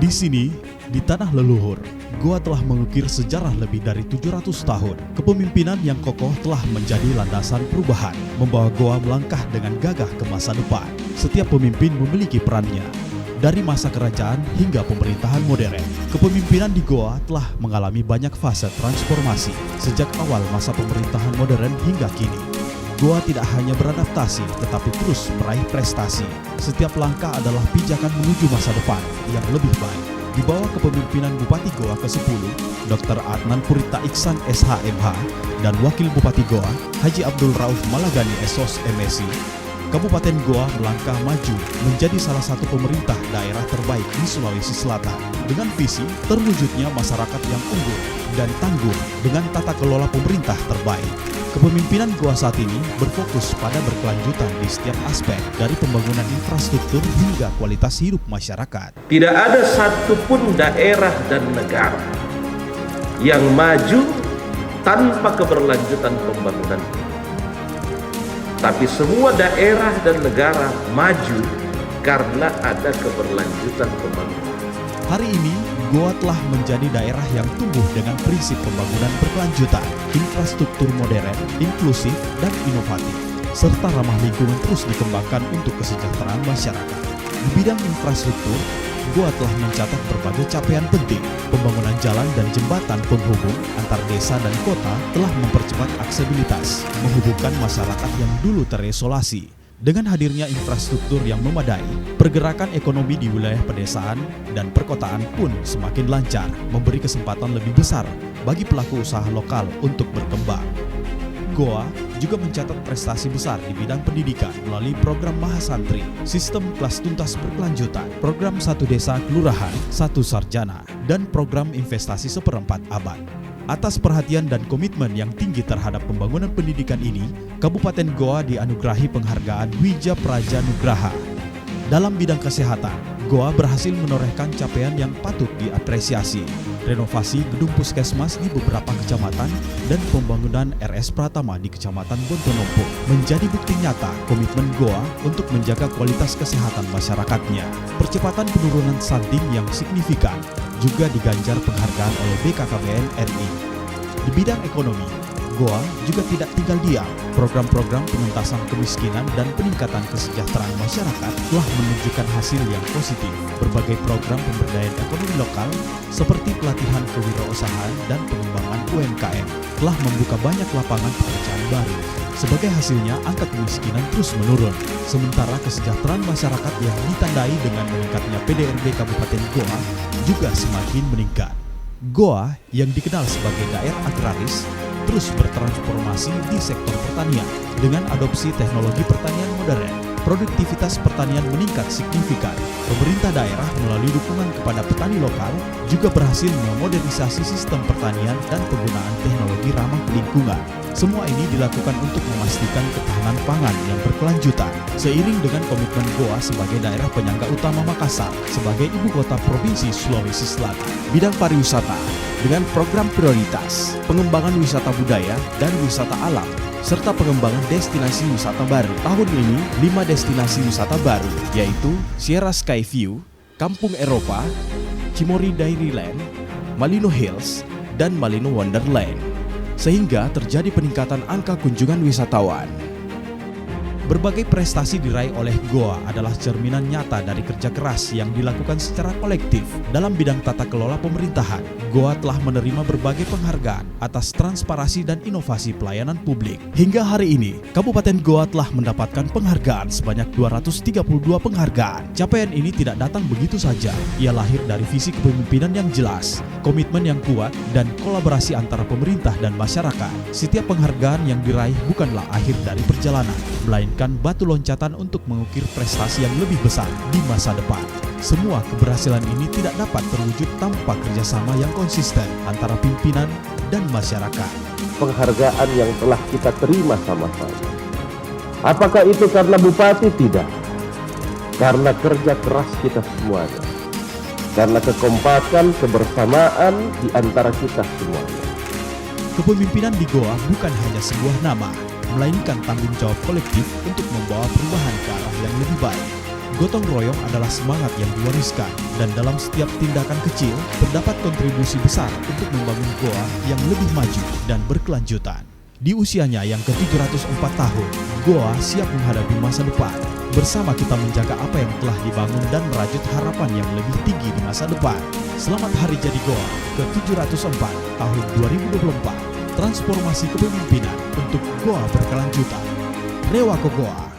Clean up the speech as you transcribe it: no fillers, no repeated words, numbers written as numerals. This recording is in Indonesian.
Di sini, di tanah leluhur, Goa telah mengukir sejarah lebih dari 700 tahun. Kepemimpinan yang kokoh telah menjadi landasan perubahan, membawa Goa melangkah dengan gagah ke masa depan. Setiap pemimpin memiliki perannya. Dari masa kerajaan hingga pemerintahan modern, kepemimpinan di Goa telah mengalami banyak fase transformasi sejak awal masa pemerintahan modern hingga kini. Goa tidak hanya beradaptasi, tetapi terus meraih prestasi. Setiap langkah adalah pijakan menuju masa depan yang lebih baik. Di bawah kepemimpinan Bupati Goa ke-10, Dr. Adnan Purita Iksan SHMH, dan Wakil Bupati Goa, Haji Abdul Rauf Malagani SOS MSI, Kabupaten Goa melangkah maju menjadi salah satu pemerintah daerah terbaik di Sulawesi Selatan dengan visi terwujudnya masyarakat yang unggul dan tangguh dengan tata kelola pemerintah terbaik. Kepemimpinan Goa saat ini berfokus pada berkelanjutan di setiap aspek dari pembangunan infrastruktur hingga kualitas hidup masyarakat. Tidak ada satupun daerah dan negara yang maju tanpa keberlanjutan pembangunan. Tapi semua daerah dan negara maju karena ada keberlanjutan pembangunan. Hari ini, Goa telah menjadi daerah yang tumbuh dengan prinsip pembangunan berkelanjutan, infrastruktur modern, inklusif, dan inovatif, serta ramah lingkungan terus dikembangkan untuk kesejahteraan masyarakat. Di bidang infrastruktur, Goa telah mencatat berbagai capaian penting. Pembangunan jalan dan jembatan penghubung antar desa dan kota telah mempercepat aksesibilitas, menghubungkan masyarakat yang dulu terisolasi. Dengan hadirnya infrastruktur yang memadai, pergerakan ekonomi di wilayah pedesaan dan perkotaan pun semakin lancar, memberi kesempatan lebih besar bagi pelaku usaha lokal untuk berkembang. Goa juga mencatat prestasi besar di bidang pendidikan melalui program Mahasantri, sistem kelas tuntas berkelanjutan, program Satu Desa Kelurahan, Satu Sarjana, dan program investasi seperempat abad. Atas perhatian dan komitmen yang tinggi terhadap pembangunan pendidikan ini, Kabupaten Goa dianugerahi penghargaan Wija Praja Nugraha. Dalam bidang kesehatan, Goa berhasil menorehkan capaian yang patut diapresiasi. Renovasi gedung puskesmas di beberapa kecamatan dan pembangunan RS Pratama di Kecamatan Bontonompo menjadi bukti nyata komitmen Goa untuk menjaga kualitas kesehatan masyarakatnya. Percepatan penurunan stunting yang signifikan juga diganjar penghargaan oleh BKKBN RI. Di bidang ekonomi, Goa juga tidak tinggal diam. Program-program penuntasan kemiskinan dan peningkatan kesejahteraan masyarakat telah menunjukkan hasil yang positif. Berbagai program pemberdayaan ekonomi lokal seperti pelatihan kewirausahaan dan pengembangan UMKM telah membuka banyak lapangan pekerjaan baru. Sebagai hasilnya, angka kemiskinan terus menurun, sementara kesejahteraan masyarakat yang ditandai dengan meningkatnya PDRB Kabupaten Goa juga semakin meningkat. Goa yang dikenal sebagai daerah agraris terus bertransformasi di sektor pertanian dengan adopsi teknologi pertanian modern. Produktivitas pertanian meningkat signifikan. Pemerintah daerah melalui dukungan kepada petani lokal juga berhasil memodernisasi sistem pertanian dan penggunaan teknologi ramah lingkungan. Semua ini dilakukan untuk memastikan ketahanan pangan yang berkelanjutan. Seiring dengan komitmen Goa sebagai daerah penyangga utama Makassar sebagai ibu kota Provinsi Sulawesi Selatan. Bidang pariwisata dengan program prioritas, pengembangan wisata budaya dan wisata alam, serta pengembangan destinasi wisata baru. Tahun ini, 5 destinasi wisata baru, yaitu Sierra Sky View, Kampung Eropa, Cimory Dairyland, Malino Hills, dan Malino Wonderland. Sehingga terjadi peningkatan angka kunjungan wisatawan. Berbagai prestasi diraih oleh Goa adalah cerminan nyata dari kerja keras yang dilakukan secara kolektif. Dalam bidang tata kelola pemerintahan, Goa telah menerima berbagai penghargaan atas transparansi dan inovasi pelayanan publik. Hingga hari ini, Kabupaten Goa telah mendapatkan penghargaan sebanyak 232 penghargaan. Capaian ini tidak datang begitu saja. Ia lahir dari visi kepemimpinan yang jelas, komitmen yang kuat, dan kolaborasi antara pemerintah dan masyarakat. Setiap penghargaan yang diraih bukanlah akhir dari perjalanan, melainkan batu loncatan untuk mengukir prestasi yang lebih besar di masa depan. Semua keberhasilan ini tidak dapat terwujud tanpa kerjasama yang konsisten antara pimpinan dan masyarakat. Penghargaan yang telah kita terima sama-sama. Apakah itu karena Bupati? Tidak. Karena kerja keras kita semuanya. Karena kekompakan, kebersamaan di antara kita semuanya. Kepemimpinan di Goa bukan hanya sebuah nama, melainkan tanggung jawab kolektif untuk membawa perubahan ke arah yang lebih baik. Gotong royong adalah semangat yang diwariskan, dan dalam setiap tindakan kecil terdapat kontribusi besar untuk membangun Goa yang lebih maju dan berkelanjutan. Di usianya yang ke-704 tahun, Goa siap menghadapi masa depan. Bersama kita menjaga apa yang telah dibangun dan merajut harapan yang lebih tinggi di masa depan. Selamat Hari Jadi Goa ke-704 tahun 2024. Transformasi kepemimpinan untuk Goa berkelanjutan. Rewako Goa.